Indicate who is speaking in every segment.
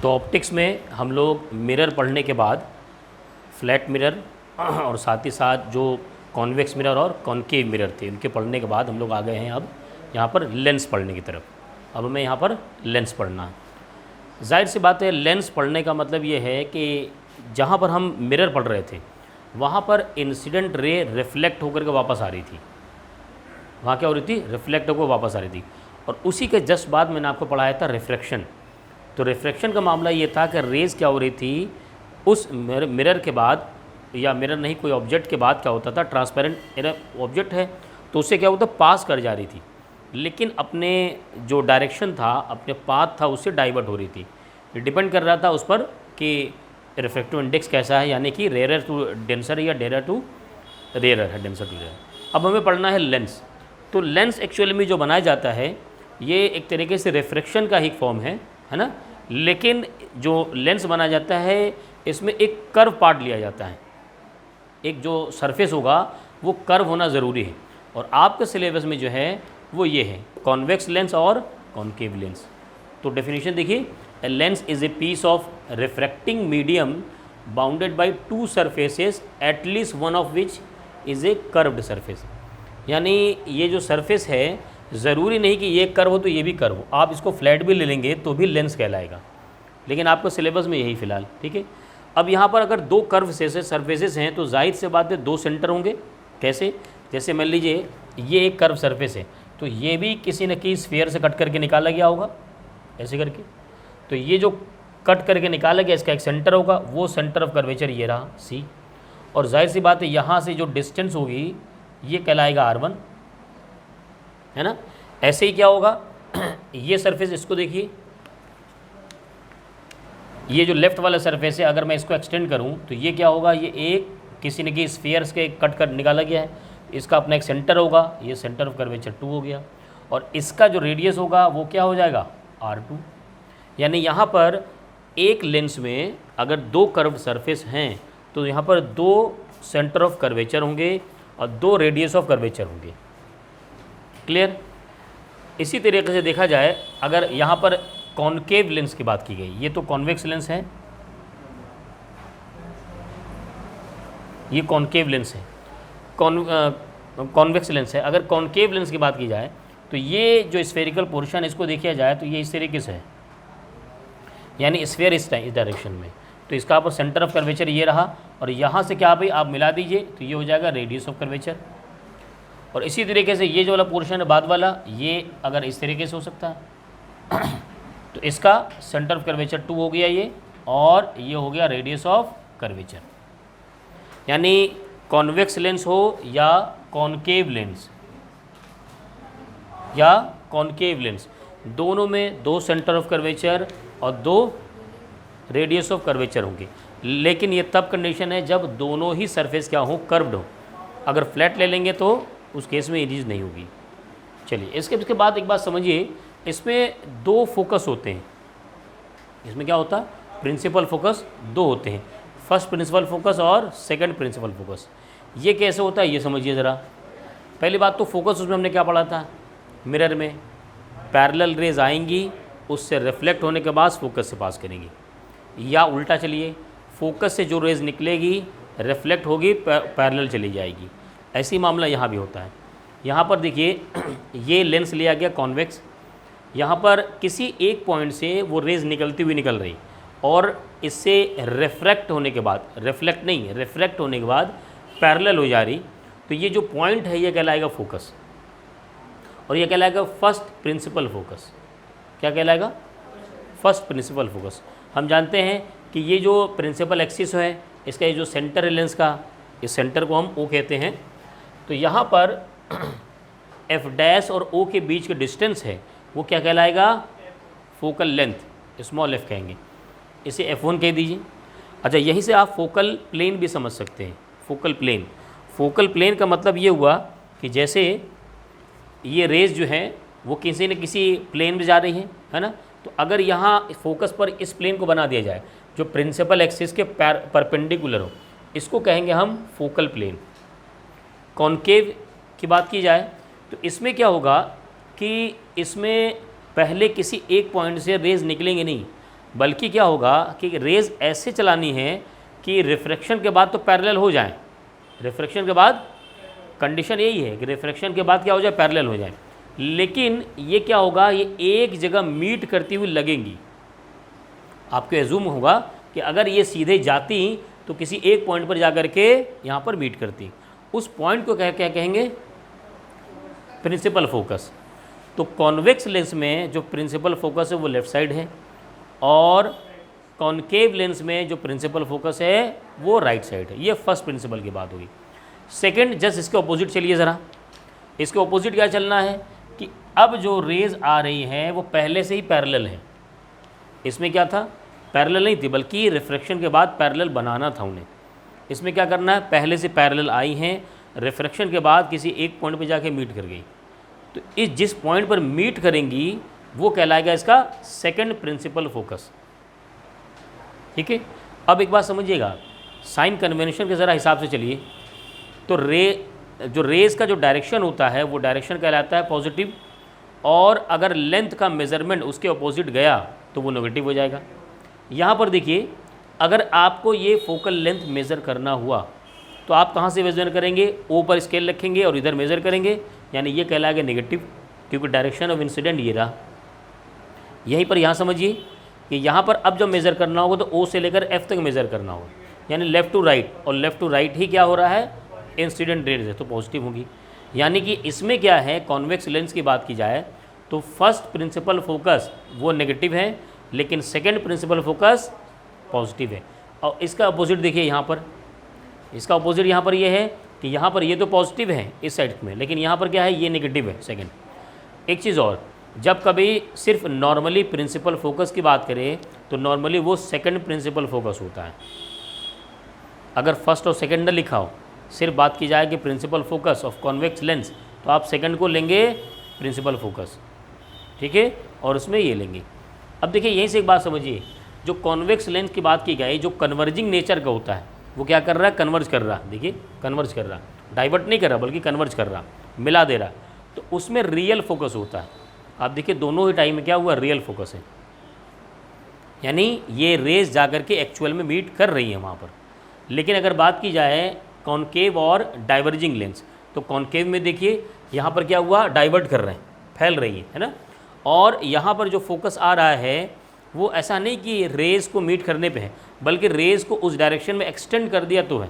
Speaker 1: तो ऑप्टिक्स में हम लोग मिरर पढ़ने के बाद फ्लैट मिरर और साथ ही साथ जो कॉन्वेक्स मिरर और कॉन्केव मिरर थे उनके पढ़ने के बाद हम लोग आ गए हैं अब यहाँ पर लेंस पढ़ने की तरफ। अब हमें यहाँ पर लेंस पढ़ना है। जाहिर सी बात है, लेंस पढ़ने का मतलब ये है कि जहाँ पर हम मिरर पढ़ रहे थे वहाँ पर इंसिडेंट रे रिफ्लेक्ट होकर के वापस आ रही थी। वहाँ क्या हो रही थी? रिफ्लेक्ट होकर वापस आ रही थी। और उसी के जस्ट बाद मैंने आपको पढ़ाया था रिफ्रैक्शन। तो रिफ्रैक्शन का मामला ये था कि रेज़ क्या हो रही थी उस मिरर के बाद, या मिरर नहीं कोई ऑब्जेक्ट के बाद क्या होता था, ट्रांसपेरेंट ऑब्जेक्ट है तो उससे क्या होता, पास कर जा रही थी, लेकिन अपने जो डायरेक्शन था, अपने पाथ था, उससे डाइवर्ट हो रही थी। ये डिपेंड कर रहा था उस पर कि रिफ्रैक्टिव इंडेक्स कैसा है, यानी कि रेयर टू डेंसर या डेरर टू रेयर है, डेंसर टू रेयर। अब हमें पढ़ना है लेंस। तो लेंस एक्चुअली में जो बनाया जाता है ये एक तरीके से रिफ्रैक्शन का ही फॉर्म है ना। लेकिन जो लेंस बनाया जाता है इसमें एक कर्व पार्ट लिया जाता है। एक जो सरफेस होगा वो कर्व होना ज़रूरी है। और आपके सिलेबस में जो है वो ये है कॉन्वेक्स लेंस और कॉन्केव लेंस। तो डेफिनेशन देखिए, a lens is a piece of refracting medium bounded by two surfaces at least one of which is a curved surface. यानी ये जो सरफेस है ज़रूरी नहीं कि ये कर्व हो तो ये भी कर्व हो, आप इसको फ्लैट भी ले लेंगे तो भी लेंस कहलाएगा। लेकिन आपको सिलेबस में यही फ़िलहाल ठीक है। अब यहाँ पर अगर दो कर्व से सरफेसेस हैं तो जाहिर से बात है दो सेंटर होंगे। कैसे? जैसे मान लीजिए ये एक कर्व सरफेस है तो ये भी किसी न किसी स्फीयर से कट करके निकाला गया होगा ऐसे करके। तो ये जो कट करके निकाला गया इसका एक सेंटर होगा, वो सेंटर ऑफ कर्वेचर ये रहा सी। और जाहिर सी बात है यहाँ से जो डिस्टेंस होगी ये कहलाएगा R1, है ना। ऐसे ही क्या होगा ये सरफेस, इसको देखिए, ये जो लेफ़्ट वाला सरफेस है अगर मैं इसको एक्सटेंड करूं तो ये क्या होगा, ये एक किसी न किसी स्फीयर्स के कट कर निकाला गया है, इसका अपना एक सेंटर होगा, ये सेंटर ऑफ कर्वेचर 2 हो गया। और इसका जो रेडियस होगा वो क्या हो जाएगा R2। यानी यहाँ पर एक लेंस में अगर दो कर्व सरफेस हैं तो यहाँ पर दो सेंटर ऑफ कर्वेचर होंगे और दो रेडियस ऑफ कर्वेचर होंगे। क्लियर? इसी तरीके से देखा जाए अगर यहाँ पर कॉन्केव लेंस की बात की गई, ये तो कॉन्वेक्स लेंस है, ये कॉन्केव लेंस है, कॉन्वेक्स लेंस है। अगर कॉन्केव लेंस की बात की जाए तो ये जो स्फेरिकल पोर्शन इसको देखा जाए तो ये इस तरीके से है, यानी स्फेयर इस डायरेक्शन में। तो इसका आप सेंटर ऑफ कर्वेचर ये रहा और यहाँ से क्या भाई आप मिला दीजिए तो ये हो जाएगा रेडियस ऑफ कर्वेचर। और इसी तरीके से ये जो वाला पोर्शन है बाद वाला, ये अगर इस तरीके से हो सकता है तो इसका सेंटर ऑफ कर्वेचर 2 हो गया ये, और ये हो गया रेडियस ऑफ कर्वेचर। यानी कॉन्वेक्स लेंस हो या कॉन्केव लेंस दोनों में दो सेंटर ऑफ कर्वेचर और दो रेडियस ऑफ कर्वेचर होंगे। लेकिन ये तब कंडीशन है जब दोनों ही सरफेस क्या हो, कर्व्ड हो। अगर फ्लैट ले लेंगे तो उस केस में इरेज नहीं होगी। चलिए इसके बाद एक बात समझिए, इसमें दो फोकस होते हैं। इसमें क्या होता है, प्रिंसिपल फोकस दो होते हैं, फर्स्ट प्रिंसिपल फोकस और सेकंड प्रिंसिपल फोकस। ये कैसे होता है ये समझिए ज़रा। पहली बात तो फोकस, उसमें हमने क्या पढ़ा था, मिरर में पैरेलल रेज आएंगी, उससे रिफ्लेक्ट होने के बाद फोकस से पास करेंगी, या उल्टा चलिए फोकस से जो रेज निकलेगी रिफ्लेक्ट होगी पैरेलल चली जाएगी। ऐसी मामला यहाँ भी होता है। यहाँ पर देखिए ये लेंस लिया गया कॉन्वेक्स, यहाँ पर किसी एक पॉइंट से वो रेज निकलती हुई निकल रही और इससे रिफ्रैक्ट होने के बाद, रिफ्रैक्ट होने के बाद पैरेलल हो जा रही। तो ये जो पॉइंट है ये कहलाएगा फोकस, और ये कहलाएगा फर्स्ट प्रिंसिपल फोकस। क्या कहलाएगा? First principal focus. हम जानते हैं कि ये जो प्रिंसिपल एक्सिस है इसका ये जो सेंटर है लेंस का, इस सेंटर को हम O कहते हैं। तो यहाँ पर F डैश और O के बीच के डिस्टेंस है वो क्या कहलाएगा, फोकल लेंथ, स्मॉल f कहेंगे, इसे F1 कह दीजिए। अच्छा, यहीं से आप फोकल प्लेन भी समझ सकते हैं। फोकल प्लेन का मतलब ये हुआ कि जैसे ये रेज जो हैं वो किसी न किसी प्लेन में जा रही हैं, है ना। तो अगर यहाँ फोकस पर इस प्लेन को बना दिया जाए जो प्रिंसिपल एक्सिस के परपेंडिकुलर हो, इसको कहेंगे हम फोकल प्लेन। कॉन्केव की बात की जाए तो इसमें क्या होगा कि इसमें पहले किसी एक पॉइंट से रेज निकलेंगे नहीं, बल्कि क्या होगा कि रेज़ ऐसे चलानी है कि रिफ्रैक्शन के बाद तो पैरेलल हो जाए। रिफ्रैक्शन के बाद कंडीशन यही है कि रिफ्रैक्शन के बाद क्या हो जाए, पैरेलल हो जाए। लेकिन ये क्या होगा, ये एक जगह मीट करती हुई लगेंगी। आपको एज्यूम होगा कि अगर ये सीधे जाती तो किसी एक पॉइंट पर जाकर के यहाँ पर मीट करती। उस पॉइंट को क्या क्या कहेंगे, प्रिंसिपल फोकस। तो कॉन्वेक्स लेंस में जो प्रिंसिपल फोकस है वो लेफ़्ट साइड है, और कॉनकेव लेंस में जो प्रिंसिपल फोकस है वो राइट साइड है। ये फर्स्ट प्रिंसिपल की बात हुई। सेकंड, जस्ट इसके ऑपोजिट चलिए ज़रा। इसके ऑपोजिट क्या चलना है कि अब जो रेज़ आ रही हैं वो पहले से ही पैरेलल है। इसमें क्या था, पैरेलल नहीं थी, बल्कि रिफ्रैक्शन के बाद पैरेलल बनाना था उन्हें। इसमें क्या करना है, पहले से पैरेलल आई हैं, रिफ्रैक्शन के बाद किसी एक पॉइंट पर जाके मीट कर गई। तो इस जिस पॉइंट पर मीट करेंगी वो कहलाएगा इसका सेकंड प्रिंसिपल फोकस। ठीक है। अब एक बात समझिएगा, साइन कन्वेंशन के ज़रा हिसाब से चलिए। तो जो रेज़ का जो डायरेक्शन होता है वो डायरेक्शन कहलाता है पॉजिटिव, और अगर लेंथ का मेज़रमेंट उसके अपोजिट गया तो वो नेगेटिव हो जाएगा। यहाँ पर देखिए, अगर आपको ये फोकल लेंथ मेज़र करना हुआ तो आप कहाँ से मेज़र करेंगे, ओ पर स्केल रखेंगे और इधर मेज़र करेंगे, यानी ये कहलाएगा नेगेटिव, क्योंकि डायरेक्शन ऑफ इंसिडेंट ये रहा। यहीं पर यहाँ समझिए कि यहाँ पर अब जब मेज़र करना होगा तो ओ से लेकर एफ तक मेज़र करना होगा, यानी लेफ़्ट टू राइट, और लेफ़्ट टू राइट ही क्या हो रहा है, इंसिडेंट रेज है, तो पॉजिटिव होगी। यानी कि इसमें क्या है, कॉन्वेक्स लेंस की बात की जाए तो फर्स्ट प्रिंसिपल फोकस वो नेगेटिव है, लेकिन सेकंड प्रिंसिपल फोकस पॉजिटिव है। और इसका अपोजिट देखिए, यहाँ पर इसका अपोजिट यहाँ पर ये है कि यहाँ पर ये तो पॉजिटिव है इस साइड में, लेकिन यहाँ पर क्या है, ये नेगेटिव है सेकंड। एक चीज़ और, जब कभी सिर्फ नॉर्मली प्रिंसिपल फोकस की बात करें तो नॉर्मली वो सेकंड प्रिंसिपल फोकस होता है। अगर फर्स्ट और सेकंड न लिखा हो, सिर्फ बात की जाए कि principal focus of convex lens, तो आप सेकंड को लेंगे प्रिंसिपल फोकस। ठीक है, और उसमें ये लेंगे। अब देखिए, यहीं से एक बात समझिए, जो कॉन्वेक्स लेंस की बात की गई, जो कन्वर्जिंग नेचर का होता है, वो क्या कर रहा है, कन्वर्ज कर रहा है। देखिए, कन्वर्ज कर रहा, डाइवर्ट नहीं कर रहा बल्कि कन्वर्ज कर रहा, मिला दे रहा। तो उसमें रियल फोकस होता है। आप देखिए, दोनों ही टाइम में क्या हुआ, रियल फोकस है, यानी ये रेज जाकर के एक्चुअल में मीट कर रही है वहाँ पर। लेकिन अगर बात की जाए कॉनकेव और डाइवर्जिंग लेंस, तो कॉनकेव में देखिए यहाँ पर क्या हुआ, डाइवर्ट कर रहे हैं, फैल रही है ना। और यहाँ पर जो फोकस आ रहा है वो ऐसा नहीं कि रेज़ को मीट करने पे है, बल्कि रेज़ को उस डायरेक्शन में एक्सटेंड कर दिया तो है।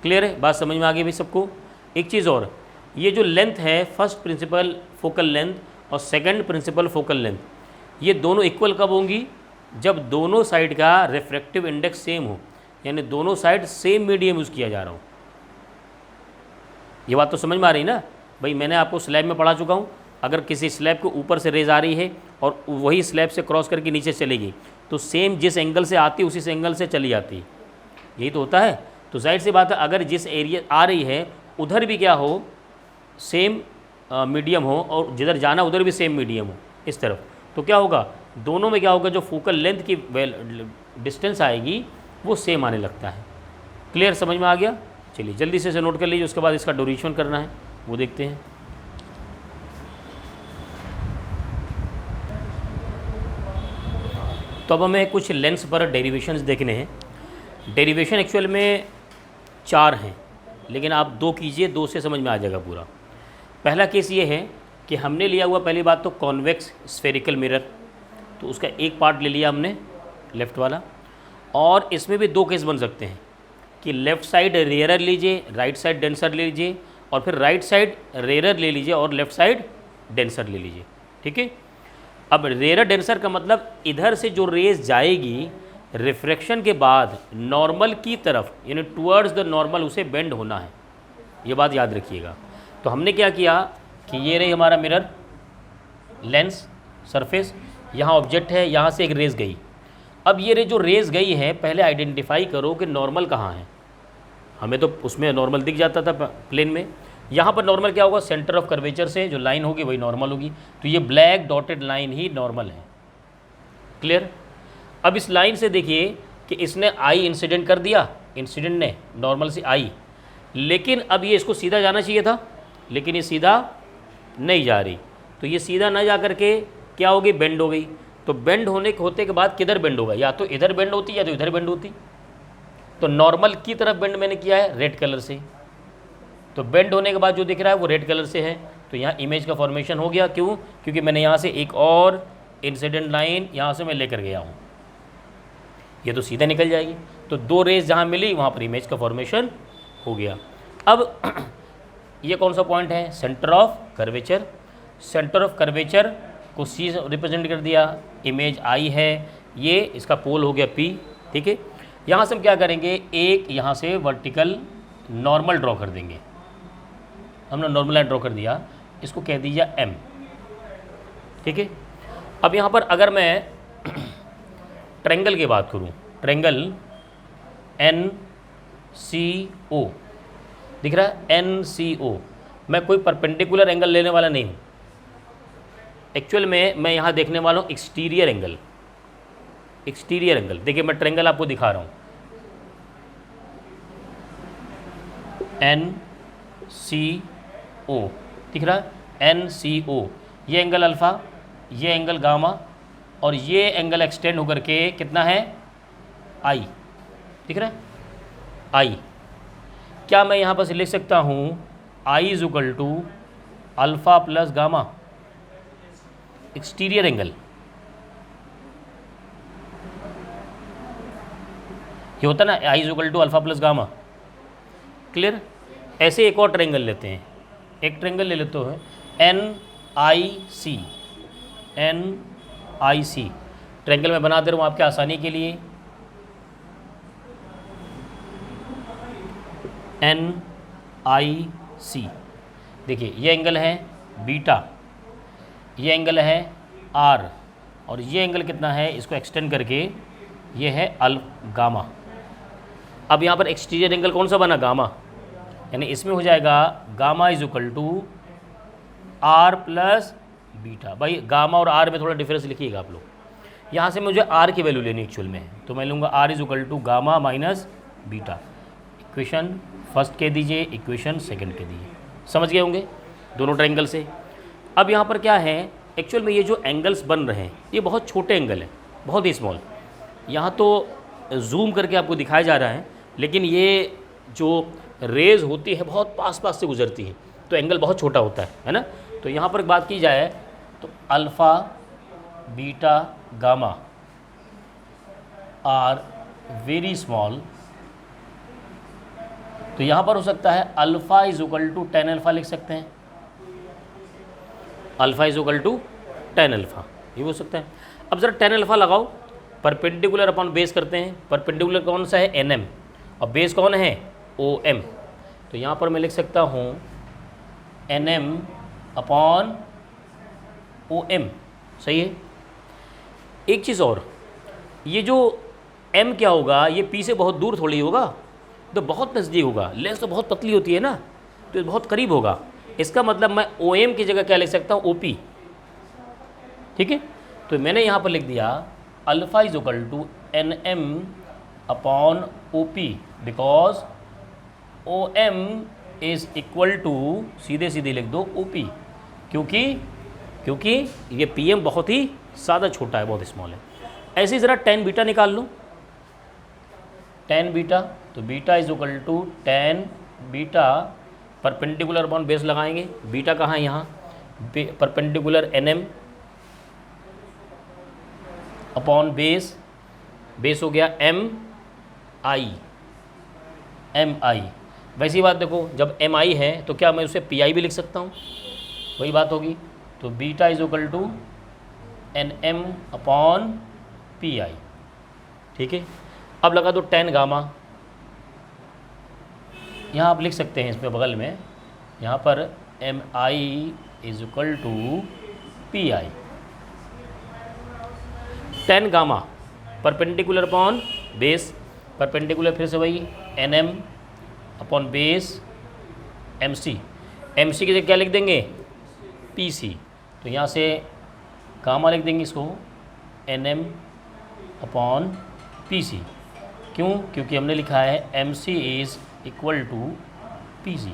Speaker 1: क्लियर है, बात समझ में आ गई भाई सबको। एक चीज़ और, ये जो लेंथ है, फर्स्ट प्रिंसिपल फोकल लेंथ और सेकंड प्रिंसिपल फोकल लेंथ, ये दोनों इक्वल कब होंगी, जब दोनों साइड का रिफ्रैक्टिव इंडेक्स सेम हो, यानी दोनों साइड सेम मीडियम यूज़ किया जा रहा हो। ये बात तो समझ में आ रही ना भाई, मैंने आपको स्लैब में पढ़ा चुका हूँ। अगर किसी स्लैब के ऊपर से रेज आ रही है और वही स्लैब से क्रॉस करके नीचे चलेगी, तो सेम जिस एंगल से आती है उसी से एंगल से चली जाती है, यही तो होता है। तो जाहिर सी बात है, अगर जिस एरिया आ रही है उधर भी क्या हो, सेम मीडियम हो, और जिधर जाना उधर भी सेम मीडियम हो इस तरफ, तो क्या होगा, दोनों में क्या होगा, जो फोकल लेंथ की डिस्टेंस आएगी वो सेम आने लगता है। क्लियर, समझ में आ गया। चलिए जल्दी से इसे नोट कर लीजिए, उसके बाद इसका ड्यूरेशन करना है वो देखते हैं। तो अब हमें कुछ लेंस पर डेरिवेशंस देखने हैं। डेरिवेशन एक्चुअल में 4 हैं, लेकिन आप 2 कीजिए, 2 से समझ में आ जाएगा पूरा। पहला केस ये है कि हमने लिया हुआ, पहली बात तो कॉन्वेक्स स्फेरिकल मिरर, तो उसका एक पार्ट ले लिया हमने लेफ़्ट वाला, और इसमें भी 2 केस बन सकते हैं कि लेफ़्ट साइड रेयरर लीजिए, राइट साइड डेंसर ले लीजिए, और फिर राइट साइड रेयरर ले लीजिए और लेफ़्ट साइड डेंसर ले लीजिए। ठीक है। अब रेयरर डेंसर का मतलब इधर से जो रेज जाएगी रिफ्रैक्शन के बाद नॉर्मल की तरफ, यानी टुवर्ड्स द नॉर्मल उसे बेंड होना है, ये बात याद रखिएगा। तो हमने क्या किया कि ये रही हमारा मिरर, लेंस, सरफेस, यहाँ ऑब्जेक्ट है, यहाँ से एक रेज गई। अब ये जो रेज गई है, पहले आइडेंटिफाई करो कि नॉर्मल कहाँ है। हमें तो उसमें नॉर्मल दिख जाता था प्लेन में, यहाँ पर नॉर्मल क्या होगा, सेंटर ऑफ कर्वेचर से जो लाइन होगी वही नॉर्मल होगी। तो ये ब्लैक डॉटेड लाइन ही नॉर्मल है। क्लियर। अब इस लाइन से देखिए कि इसने आई इंसिडेंट कर दिया, इंसिडेंट ने नॉर्मल से आई, लेकिन अब ये इसको सीधा जाना चाहिए था, लेकिन ये सीधा नहीं जा रही। तो ये सीधा ना जा करके क्या हो गई, बेंड हो गई। तो बेंड होते के बाद किधर बेंड होगा, या तो इधर बेंड होती या तो इधर बेंड होती। तो नॉर्मल की तरफ बेंड मैंने किया है रेड कलर से, तो बेंड होने के बाद जो दिख रहा है वो रेड कलर से है, तो यहाँ इमेज का फॉर्मेशन हो गया। क्यों? क्योंकि मैंने यहाँ से एक और इंसिडेंट लाइन यहाँ से मैं लेकर गया हूँ, ये तो सीधे निकल जाएगी। तो दो रेज जहाँ मिली वहाँ पर इमेज का फॉर्मेशन हो गया। अब ये कौन सा पॉइंट है? Centre of curvature. Centre of curvature को सी से रिप्रेजेंट कर दिया, इमेज आई है, ये इसका पोल हो गया पी। ठीक है, यहाँ से हम क्या करेंगे, एक यहाँ से वर्टिकल नॉर्मल ड्रॉ कर देंगे। हमने नॉर्मल लाइन ड्रॉ कर दिया, इसको कह दीजिए एम। ठीक है, अब यहाँ पर अगर मैं ट्रेंगल की बात करूँ, ट्रेंगल एन सी ओ दिख रहा है, एन सी ओ, मैं कोई परपेंडिकुलर एंगल लेने वाला नहीं हूँ। एक्चुअल में मैं यहाँ देखने वाला हूँ एक्सटीरियर एंगल। एक्सटीरियर एंगल देखिए, मैं ट्रेंगल आपको दिखा रहा हूँ, एन सी ओ दिख रहा है, एन सी ओ, ये एंगल अल्फ़ा, ये एंगल गामा, और ये एंगल एक्सटेंड होकर के कितना है, आई। दिख रहा है, आई। क्या मैं यहाँ पर से लिख सकता हूँ I is equal to alpha plus gamma, exterior angle. ये होता ना I is equal to alpha plus gamma. Clear? ऐसे एक और ट्रायंगल लेते हैं, एक ट्रायंगल ले लेते हैं एन आई सी। एन आई सी ट्रायंगल में बना दे रहा हूँ आपके आसानी के लिए। एन आई सी, देखिए ये एंगल है बीटा, ये एंगल है आर, और ये एंगल कितना है, इसको एक्सटेंड करके ये है गामा। अब यहाँ पर एक्सटीरियर एंगल कौन सा बना, गामा, यानी इसमें हो जाएगा gamma is equal to R plus beta. भाई गामा और आर में थोड़ा डिफरेंस लिखिएगा आप लोग। यहाँ से मुझे आर की वैल्यू लेनी एक्चुअल में, तो मैं लूँगा R is equal to gamma minus beta. Equation first कह दीजिए, इक्वेशन सेकंड कह दीजिए। समझ गए होंगे दोनों ट्रायंगल से। अब यहाँ पर क्या है, एक्चुअल में ये जो एंगल्स बन रहे हैं ये बहुत छोटे एंगल हैं, बहुत ही स्मॉल। यहाँ तो जूम करके आपको दिखाया जा रहा है, लेकिन ये जो रेज होती है बहुत पास पास से गुजरती है, तो एंगल बहुत छोटा होता है ना। तो यहाँ पर बात की जाए तो alpha beta gamma are very small, तो यहाँ पर हो सकता है alpha is equal to tan alpha लिख सकते हैं, alpha is equal to tan alpha, ये हो सकता है। अब ज़रा टेन अल्फ़ा लगाओ, परपेंडिकुलर अपॉन बेस करते हैं। परपेंडिकुलर कौन सा है, एन एम, और बेस कौन है, ओ एम। तो यहाँ पर मैं लिख सकता हूँ N M upon O M. सही है। एक चीज़ और, ये जो एम क्या होगा, ये पी से बहुत दूर थोड़ी होगा, तो बहुत नज़दीक होगा। लेंस तो बहुत पतली होती है ना, तो बहुत करीब होगा। इसका मतलब मैं ओ एम की जगह क्या लिख सकता हूँ, ओ पी। ठीक है, तो मैंने यहाँ पर लिख दिया alpha is equal to N M upon O P, because O M is equal to, सीधे सीधे लिख दो, ओ पी, क्योंकि ये पी एम बहुत ही ज़्यादा छोटा है, बहुत स्मॉल है। ऐसे ही ज़रा टेन बीटा निकाल लो, टेन बीटा, तो beta is equal to tan beta, perpendicular upon base लगाएंगे। बीटा कहाँ है, यहाँ perpendicular N M upon base, base हो गया एम आई, एम आई। वैसी बात देखो, जब एम आई है तो क्या मैं उसे पी आई भी लिख सकता हूँ, वही बात होगी। तो beta is equal to N M upon P I. ठीक है, अब लगा दो टेन गामा, यहाँ आप लिख सकते हैं इसमें बगल में, यहाँ पर M I is equal to P I. Tan gamma perpendicular upon base, perpendicular फिर से वही N M upon base M C. M C की जगह क्या लिख देंगे, पी सी। तो यहाँ से गामा लिख देंगे इसको N M upon P C. क्यों? क्योंकि हमने लिखा है M C is equal to P C.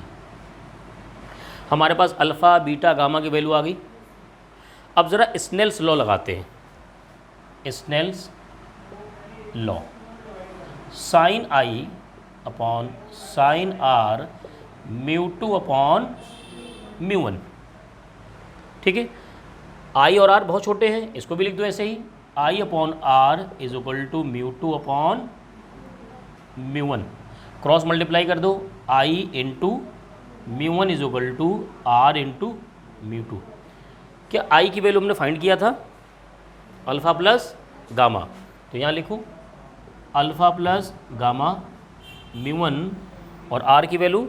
Speaker 1: हमारे पास अल्फ़ा बीटा गामा की वैल्यू आ गई। अब ज़रा स्नेल्स लॉ लगाते हैं। Snell's law, sine I upon sine R mu two upon mu one. ठीक है, आई और आर बहुत छोटे हैं, इसको भी लिख दो ऐसे ही, I upon R is equal to mu two upon mu one. Cross multiply कर दो, I into mu one is equal to R into mu two. क्या आई की वैल्यू हमने फाइंड किया था अल्फ़ा प्लस गामा, तो यहाँ लिखूँ alpha plus gamma mu one, और आर की value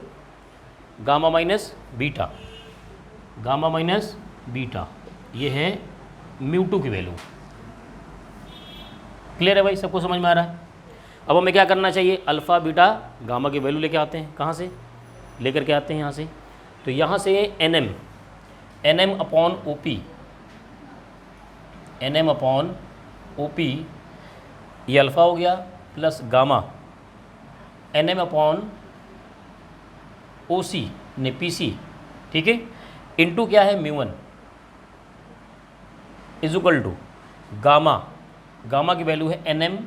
Speaker 1: gamma minus beta, gamma minus beta, ये है म्यू टू की वैल्यू। क्लियर है भाई, सबको समझ में आ रहा है। अब हमें क्या करना चाहिए, अल्फ़ा बीटा गामा की वैल्यू लेके आते हैं, कहाँ से लेकर के आते हैं, यहाँ से। तो यहाँ से N M upon O P, N M upon O P, ये अल्फ़ा हो गया, plus gamma N M upon O C ने पी सी, ठीक है, इंटू क्या है mu one is equal to gamma, gamma की वैल्यू है N M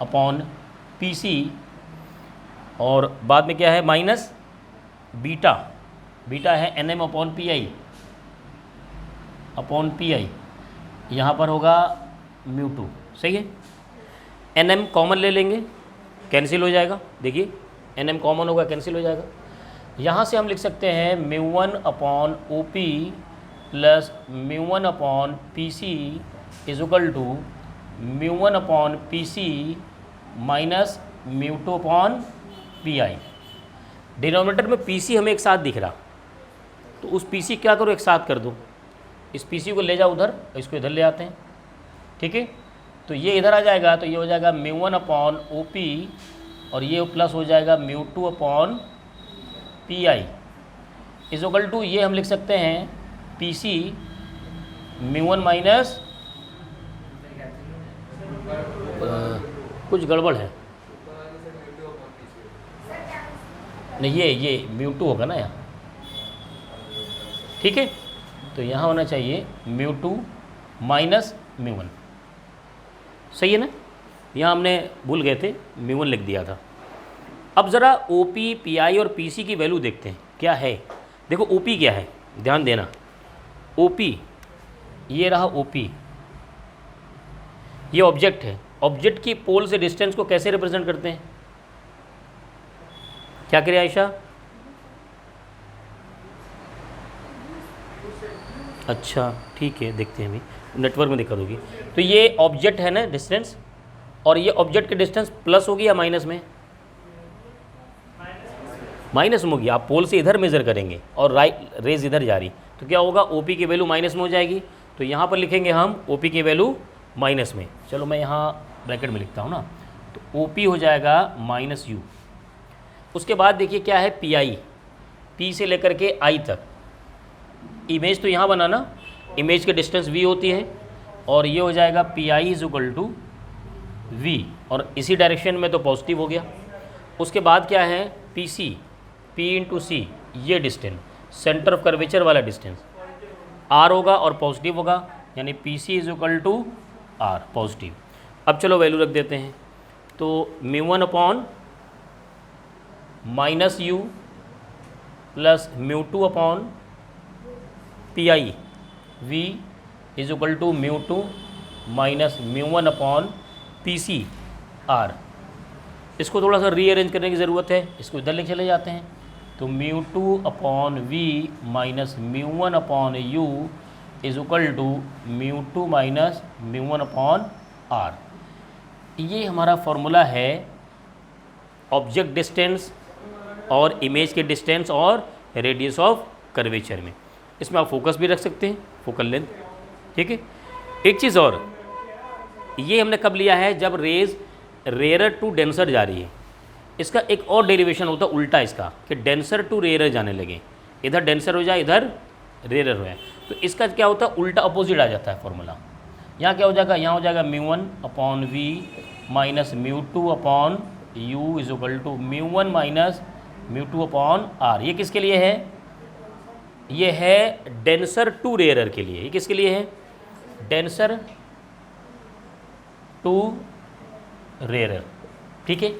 Speaker 1: upon P C, और बाद में क्या है माइनस बीटा, बीटा है N M upon P I, upon P I, यहाँ पर होगा म्यू टू। सही है, एन एम कॉमन ले लेंगे, कैंसिल हो जाएगा, देखिए एन एम कॉमन होगा, कैंसिल हो जाएगा। यहाँ से हम लिख सकते हैं mu one upon O P plus mu one upon P C is equal to mu one upon P C minus mu two upon P I. Denominator में पी सी हमें एक साथ दिख रहा, तो उस पी सी क्या करो, एक साथ कर दो, इस पी सी को ले जाओ उधर, इसको इधर ले आते हैं। ठीक है, तो ये इधर आ जाएगा, तो ये हो जाएगा mu one upon O P, और ये प्लस हो जाएगा mu two upon P I is equal to, ये हम लिख सकते हैं P C mu one minus, कुछ गड़बड़ है, नहीं ये म्यू टू होगा ना यहाँ। ठीक है, तो यहाँ होना चाहिए mu two minus mu one. सही है ना, यहाँ हमने भूल गए थे, म्यू वन लिख दिया था। अब ज़रा ओ पी, पी आई और पी सी की वैल्यू देखते हैं क्या है। देखो ओ पी क्या है, ध्यान देना, ओ पी ये रहा, ओ पी ये ऑब्जेक्ट है, ऑब्जेक्ट की पोल से डिस्टेंस को कैसे रिप्रेजेंट करते हैं, क्या करें आयशा? अच्छा ठीक है, देखते हैं, अभी नेटवर्क में दिक्कत होगी। तो ये ऑब्जेक्ट है ना डिस्टेंस, और ये ऑब्जेक्ट की डिस्टेंस प्लस होगी या माइनस में? माइनस में होगी। आप पोल से इधर मेज़र करेंगे और रेज इधर जा रही, तो क्या होगा, ओपी की वैल्यू माइनस में हो जाएगी। तो यहाँ पर लिखेंगे हम ओपी की वैल्यू माइनस में। चलो मैं यहाँ ब्रैकेट में लिखता हूँ ना, तो ओपी हो जाएगा माइनस यू। उसके बाद देखिए क्या है, पी आई, पी से लेकर के आई तक, इमेज तो यहाँ बना ना, इमेज की डिस्टेंस वी होती है, और ये हो जाएगा P I is equal to V, और इसी डायरेक्शन में तो पॉजिटिव हो गया। उसके बाद क्या है, P C, P into C, ये डिस्टेंस सेंटर ऑफ कर्वेचर वाला डिस्टेंस आर होगा और पॉजिटिव होगा, यानी P C is equal to R positive. अब चलो वैल्यू रख देते हैं, तो mu one upon minus U plus mu two upon P I V is equal to mu two minus mu one upon P C R. इसको थोड़ा सा rearrange करने की ज़रूरत है, इसको इधर ले चले जाते हैं, तो mu two upon V minus mu one upon U is equal to mu two minus mu one upon R. ये हमारा फॉर्मूला है ऑब्जेक्ट डिस्टेंस और इमेज के डिस्टेंस और रेडियस ऑफ कर्वेचर में। इसमें आप फोकस भी रख सकते हैं, फोकल लेंथ। ठीक है, एक चीज़ और, ये हमने कब लिया है, जब रेज रेयर टू डेंसर जा रही है। इसका एक और डेरिवेशन होता है उल्टा इसका, कि डेंसर टू रेयर जाने लगे, इधर डेंसर हो जाए इधर रेयर हो जाए, तो इसका क्या होता है, उल्टा अपोजिट आ जाता है फॉर्मूला। यहाँ क्या हो जाएगा, यहाँ हो जाएगा mu one upon V minus mu two upon U is equal to mu one minus mu two upon R. ये किसके लिए है, ये है डेंसर टू रेयर के लिए। ये किसके लिए है, डेंसर टू रेयरर। ठीक है,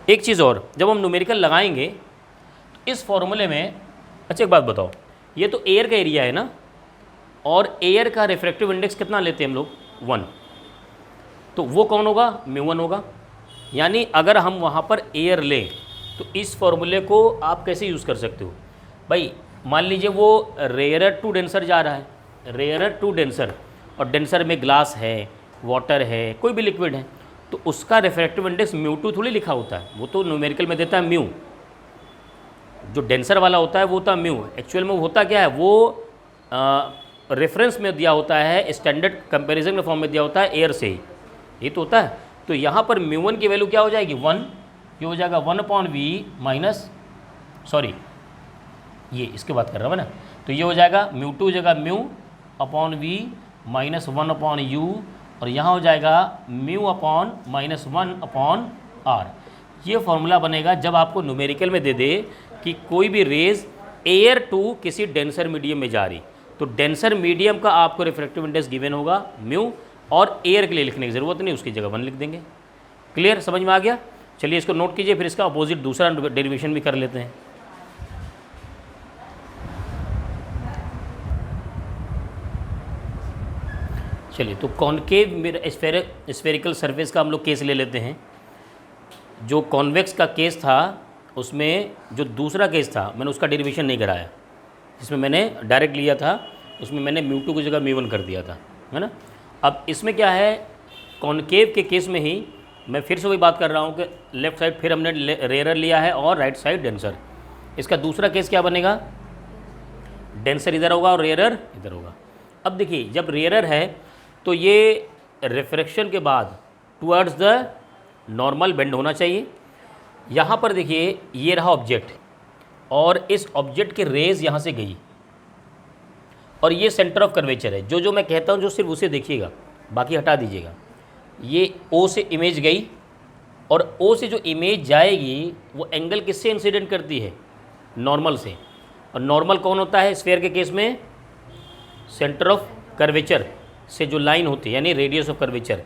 Speaker 1: एक चीज़ और, जब हम न्यूमेरिकल लगाएंगे तो इस फॉर्मूले में, अच्छा एक बात बताओ, ये तो एयर का एरिया है ना, और एयर का रिफ्रैक्टिव इंडेक्स कितना लेते हैं हम लोग, 1, तो वो कौन होगा, μ1 होगा। यानी अगर हम वहाँ पर एयर लें तो इस फॉर्मूले को आप कैसे यूज़ कर सकते हो भाई, मान लीजिए वो रेयरर टू डेंसर जा रहा है, रेयरर टू डेंसर, और डेंसर में ग्लास है, वाटर है, कोई भी लिक्विड है, तो उसका रिफ्रैक्टिव इंडेक्स μ2 थोड़ी लिखा होता है, वो तो न्यूमेरिकल में देता है म्यू। जो डेंसर वाला होता है वो होता है म्यू, एक्चुअल में वो होता क्या है, वो रेफरेंस में दिया होता है, स्टैंडर्ड कंपैरिजन के फॉर्म में दिया होता है एयर से ही, ये तो होता है। तो यहाँ पर μ1 की वैल्यू क्या हो जाएगी, 1, ये हो जाएगा 1/v माइनस, सॉरी ये इसके बात कर रहा हूँ मैं ना, तो ये हो जाएगा μ2 हो जाएगा μ/v माइनस 1/u, और यहाँ हो जाएगा μ/(1/r). ये फॉर्मूला बनेगा जब आपको न्यूमेरिकल में दे दे कि कोई भी रेज एयर टू किसी डेंसर मीडियम में जा रही, तो डेंसर मीडियम का आपको रिफ्रैक्टिव इंडेक्स गिवन होगा म्यू, और एयर के लिए लिखने की ज़रूरत नहीं, उसकी जगह 1 लिख देंगे। क्लियर, समझ में आ गया। चलिए इसको नोट कीजिए, फिर इसका अपोजिट दूसरा डेरिवेशन भी कर लेते हैं। चलिए, तो कॉनकेव स्फेरिकल सरफेस का हम लोग केस ले लेते हैं। जो कॉन्वेक्स का केस था उसमें जो दूसरा केस था मैंने उसका डेरिवेशन नहीं कराया, जिसमें मैंने डायरेक्ट लिया था उसमें मैंने μ2 की जगह μ1 कर दिया था, है ना। अब इसमें क्या है, कॉनकेव के केस में ही मैं फिर से वही बात कर रहा हूँ कि लेफ़्ट साइड फिर हमने रेयरर लिया है और राइट साइड डेंसर। इसका दूसरा केस क्या बनेगा, डेंसर इधर होगा और रेयरर इधर होगा। अब देखिए जब रेयरर है तो ये रिफ्रैक्शन के बाद टुवर्ड्स द नॉर्मल बेंड होना चाहिए। यहाँ पर देखिए ये रहा ऑब्जेक्ट, और इस ऑब्जेक्ट के रेज यहाँ से गई, और ये सेंटर ऑफ कर्वेचर है। जो मैं कहता हूँ जो सिर्फ उसे देखिएगा, बाकी हटा दीजिएगा। ये O से इमेज गई, और O से जो इमेज जाएगी वो एंगल किससे इंसिडेंट करती है, नॉर्मल से। और नॉर्मल कौन होता है स्फीयर के केस में, सेंटर ऑफ कर्वेचर से जो लाइन होती है, यानी रेडियस ऑफ कर्वेचर।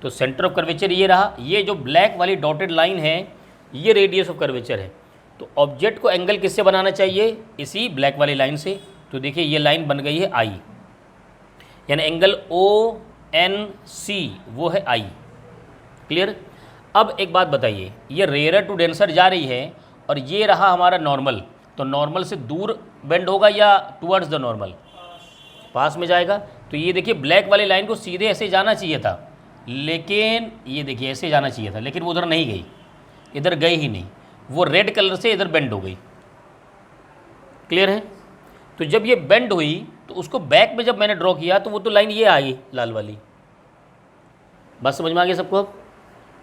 Speaker 1: तो सेंटर ऑफ कर्वेचर ये रहा, ये जो ब्लैक वाली डॉटेड लाइन है ये रेडियस ऑफ कर्वेचर है। तो ऑब्जेक्ट को एंगल किससे बनाना चाहिए, इसी ब्लैक वाली लाइन से। तो देखिए ये लाइन बन गई है आई, यानी एंगल ONC वो है आई। क्लियर। अब एक बात बताइए, ये रेयरर टू डेंसर जा रही है और ये रहा हमारा नॉर्मल, तो नॉर्मल से दूर बेंड होगा या टुवर्ड्स द नॉर्मल, पास में जाएगा। तो ये देखिए ब्लैक वाली लाइन को सीधे ऐसे जाना चाहिए था, लेकिन ये देखिए ऐसे जाना चाहिए था, लेकिन वो उधर नहीं गई, इधर गई ही नहीं, वो रेड कलर से इधर बेंड हो गई। क्लियर है। तो जब ये बेंड हुई तो उसको बैक में जब मैंने ड्रॉ किया तो वो तो लाइन ये आई लाल वाली। बस समझ में आ गया सबको। अब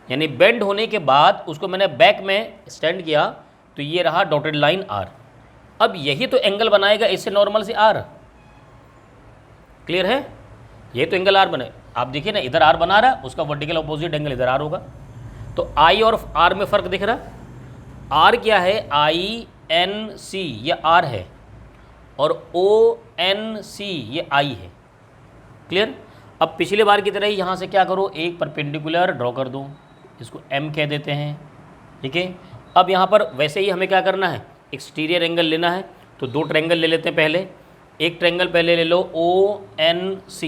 Speaker 1: यानी बेंड होने के बाद उसको मैंने बैक में स्टैंड किया तो ये रहा डॉटेड लाइन आर। अब यही तो एंगल बनाएगा इससे नॉर्मल से आर। क्लियर है। ये तो एंगल आर बने, आप देखिए ना इधर आर बना रहा है, उसका वर्टिकल अपोजिट एंगल इधर आर होगा। तो आई और आर में फ़र्क दिख रहा। आर क्या है, INC ये आर है, और ONC ये आई है। क्लियर। अब पिछले बार की तरह ही यहाँ से क्या करो, एक परपेंडिकुलर ड्रॉ कर दो, इसको M कह देते हैं। ठीक है। अब यहाँ पर वैसे ही हमें क्या करना है, एक्सटीरियर एंगल लेना है। तो दो ट्रायंगल ले लेते हैं। पहले एक ट्रायंगल पहले ले लो ONC,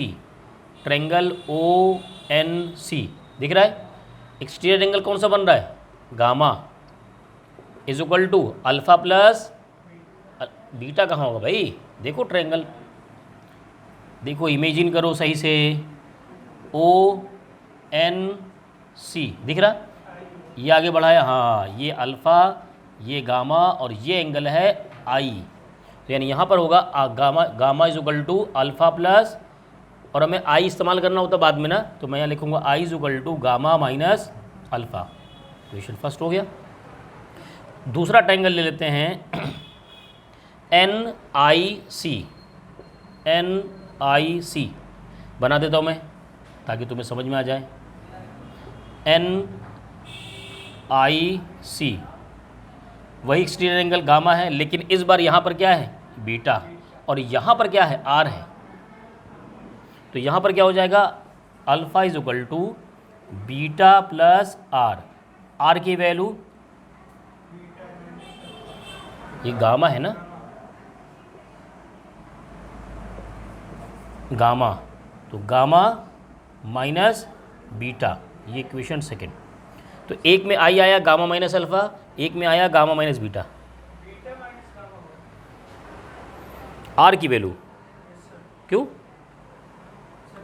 Speaker 1: ट्रायंगल ONC दिख रहा है। एक्सटीरियर एंगल कौन सा बन रहा है, gamma is equal to alpha plus beta. कहाँ होगा भाई, देखो ट्रायंगल, देखो इमेजिन करो सही से, ONC दिख रहा। ये आगे बढ़ाया, हाँ ये अल्फ़ा, ये गामा, और ये एंगल है आई। तो यानी यहाँ पर होगा gamma is equal to alpha plus, और हमें आई इस्तेमाल करना होता बाद में ना, तो मैं यहाँ लिखूँगा I is equal to gamma minus alpha. Question first हो गया। दूसरा ट्रायंगल ले लेते हैं NIC बना देता हूँ मैं ताकि तुम्हें समझ में आ जाए। NIC वही एक्सटीरियर एंगल गामा है, लेकिन इस बार यहाँ पर क्या है, बीटा, और यहाँ पर क्या है, आर है। तो यहाँ पर क्या हो जाएगा, alpha is equal to beta plus R, R की वैल्यू ये गामा है ना, गामा, तो गामा माइनस बीटा, ये इक्वेशन सेकेंड। तो एक में आई आया गामा माइनस अल्फ़ा, एक में आया गामा माइनस बीटा। आर की वैल्यू क्यों,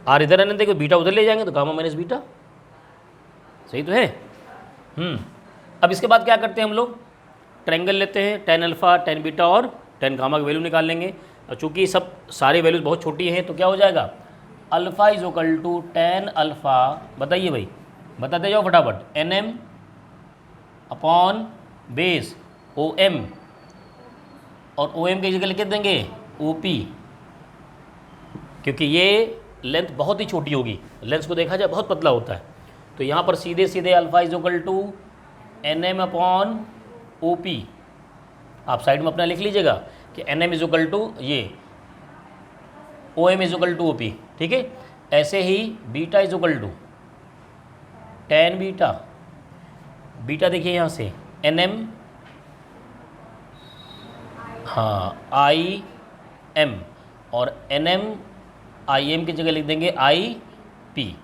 Speaker 1: आर इधर आने देखो, बीटा उधर ले जाएंगे तो गामा माइनस बीटा, सही तो है। अब इसके बाद क्या करते हैं हम लोग, ट्रायंगल लेते हैं, टेन अल्फ़ा, टेन बीटा और टेन गामा की वैल्यू निकाल लेंगे। और चूंकि सब सारी वैल्यूज बहुत छोटी हैं तो क्या हो जाएगा, alpha is equal to tan alpha, बताइए भाई, बताते जाओ फटाफट, N M upon base O M, और ओ एम की जगह लिख देंगे ओ पी, क्योंकि ये लेंथ बहुत ही छोटी होगी, लेंथ को देखा जाए बहुत पतला होता है। तो यहाँ पर सीधे सीधे alpha is equal to N M upon O P, आप साइड में अपना लिख लीजिएगा कि N M is equal to ये O M is equal to O P, ठीक है। ऐसे ही beta is equal to tan beta, beta देखिए यहाँ से एन एम, हाँ आई एम, और एन एम आई एम की जगह लिख देंगे आई पी,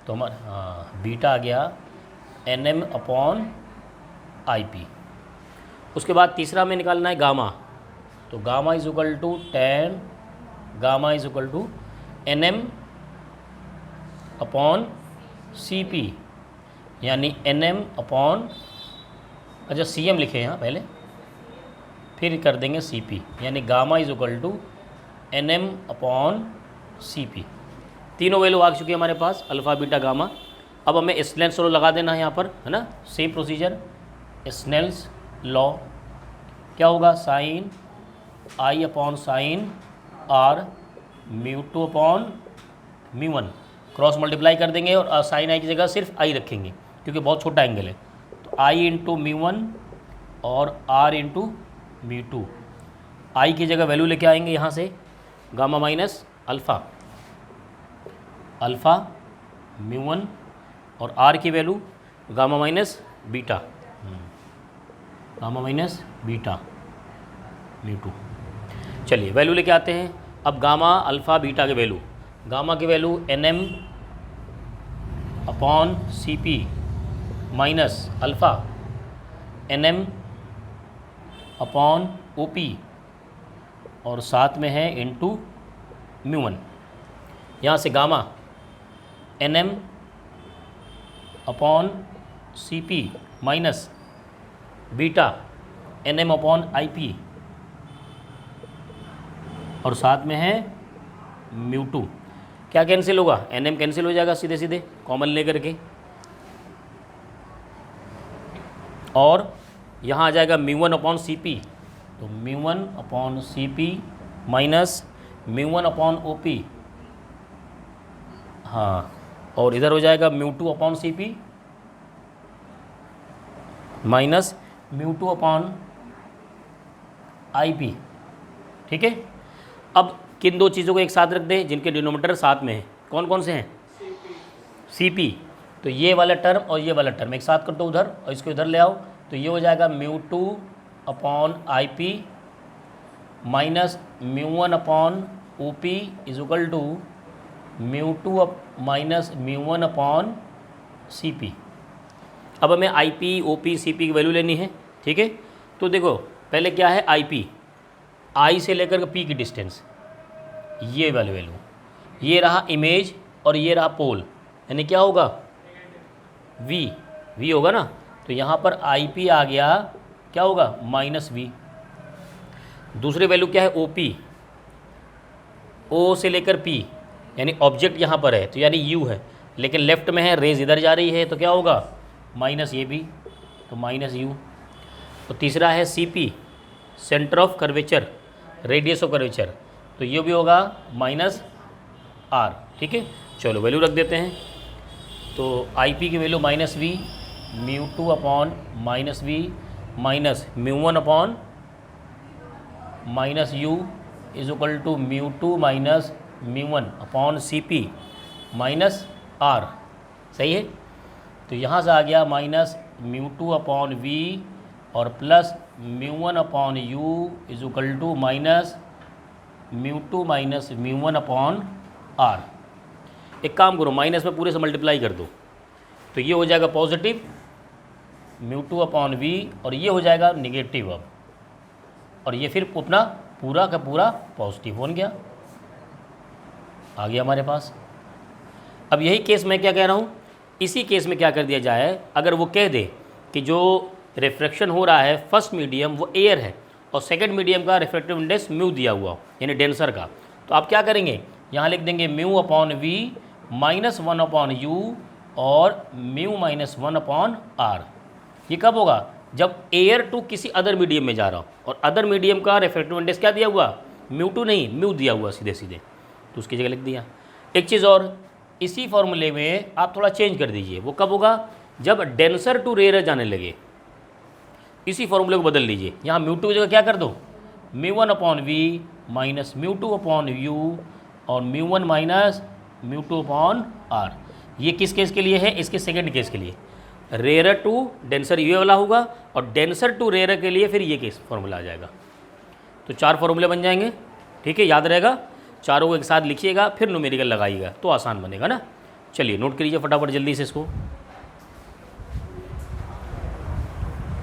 Speaker 1: तो हमारा हाँ बीटा आ गया N M upon I P. उसके बाद तीसरा में निकालना है गामा, तो gamma is equal to tan, gamma is equal to N M upon C P, यानी एन एम अपॉन, अच्छा सी एम लिखे यहाँ पहले, फिर कर देंगे सी पी, यानी gamma is equal to N M upon C P. तीनों वैल्यू आ चुकी है हमारे पास, अल्फ़ा बीटा गामा। अब हमें स्नेल्स लॉ लगा देना है यहाँ पर, है ना, सेम प्रोसीजर, स्नेल्स लॉ क्या होगा, sine I upon sine R mu two upon mu one, cross multiply कर देंगे और साइन आई की जगह सिर्फ आई रखेंगे क्योंकि बहुत छोटा एंगल है, तो आई इंटू म्यू वन और R into mu two. I की जगह वैल्यू लेके आएंगे यहाँ से gamma minus alpha, alpha mu one, और आर की value gamma minus beta, gamma minus beta mu two. चलिए वैल्यू लेके आते हैं। अब गामा अल्फ़ा बीटा के वैल्यू, गामा की value N M upon C P minus alpha N M upon O P, और साथ में है इंटू म्यू वन। यहाँ से gamma N M upon C P minus beta N M upon I P, और साथ में है म्यू टू। क्या कैंसिल होगा, एन एम कैंसिल हो जाएगा सीधे सीधे कॉमन लेकर के, और यहाँ आ जाएगा mu one upon C P, तो mu one upon C P minus mu one upon O P, हाँ, और इधर हो जाएगा mu two upon C P minus mu two upon I P, ठीक है। अब किन दो चीज़ों को एक साथ रख दें जिनके डिनोमिनेटर साथ में हैं, कौन कौन से हैं, सी पी, तो ये वाला टर्म और ये वाला टर्म एक साथ कर दो उधर और इसको इधर ले आओ, तो ये हो जाएगा mu two upon I P minus mu one upon O P is equal to mu two minus mu one upon C P. अब हमें I P O P C P की वैल्यू लेनी है, ठीक है। तो देखो पहले क्या है, आई पी, आई से लेकर के पी की डिस्टेंस, ये वाली वैल्यू, ये रहा इमेज और ये रहा पोल, यानी क्या होगा, वी, वी होगा ना, तो यहाँ पर आई पी आ गया, क्या होगा, माइनस वी। दूसरी वैल्यू क्या है, ओ पी, ओ से लेकर पी, यानी ऑब्जेक्ट यहाँ पर है तो यानी यू है, लेकिन लेफ्ट में है, रेज इधर जा रही है तो क्या होगा, माइनस ये भी, तो माइनस यू। तो तीसरा है C P, centre of curvature, radius of curvature, तो ये भी होगा माइनस आर, ठीक है। चलो वैल्यू रख देते हैं, तो आई पी की value minus V mu two upon minus V minus mu one upon minus U is equal to mu two minus mu one upon C P minus R, सही है। तो यहाँ से आ गया माइनस μ2/v और plus μ1/u is equal to minus μ2 minus μ1/r। एक काम करो, माइनस में पूरे से मल्टीप्लाई कर दो, तो ये हो जाएगा पॉजिटिव μ2/v और ये हो जाएगा निगेटिव अब, और ये फिर अपना पूरा का पूरा पॉजिटिव बन गया, आ गया हमारे पास। अब यही केस मैं क्या कह रहा हूँ, इसी केस में क्या कर दिया जाए, अगर वो कह दे कि जो रिफ्रैक्शन हो रहा है फर्स्ट मीडियम वो एयर है और सेकंड मीडियम का रिफ्रैक्टिव इंडेक्स म्यू दिया हुआ यानी डेंसर का, तो आप क्या करेंगे, यहाँ लिख देंगे μ/v -1/u और μ -1/r। ये कब होगा, जब एयर टू किसी अदर मीडियम में जा रहा हो और अदर मीडियम का रिफ्रैक्टिव इंडेक्स क्या दिया हुआ, μ2 नहीं म्यू दिया हुआ सीधे सीधे, तो उसकी जगह लिख दिया। एक चीज़ और, इसी फॉर्मूले में आप थोड़ा चेंज कर दीजिए, वो कब होगा, जब डेंसर टू रेयर जाने लगे, इसी फॉर्मूले को बदल लीजिए। यहाँ μ2 की जगह क्या कर दो, μ1/v माइनस μ2/u और μ1 माइनस μ2/r। ये किस केस के लिए है, इसके सेकंड केस के लिए, रेयर टू डेंसर ये वाला होगा और डेंसर टू रेयर के लिए फिर ये केस फॉर्मूला आ जाएगा। तो 4 फॉर्मूले बन जाएंगे, ठीक है, याद रहेगा, चारों को एक साथ लिखिएगा फिर न्यूमेरिकल लगाइएगा तो आसान बनेगा ना। चलिए नोट करिए फटाफट जल्दी से इसको।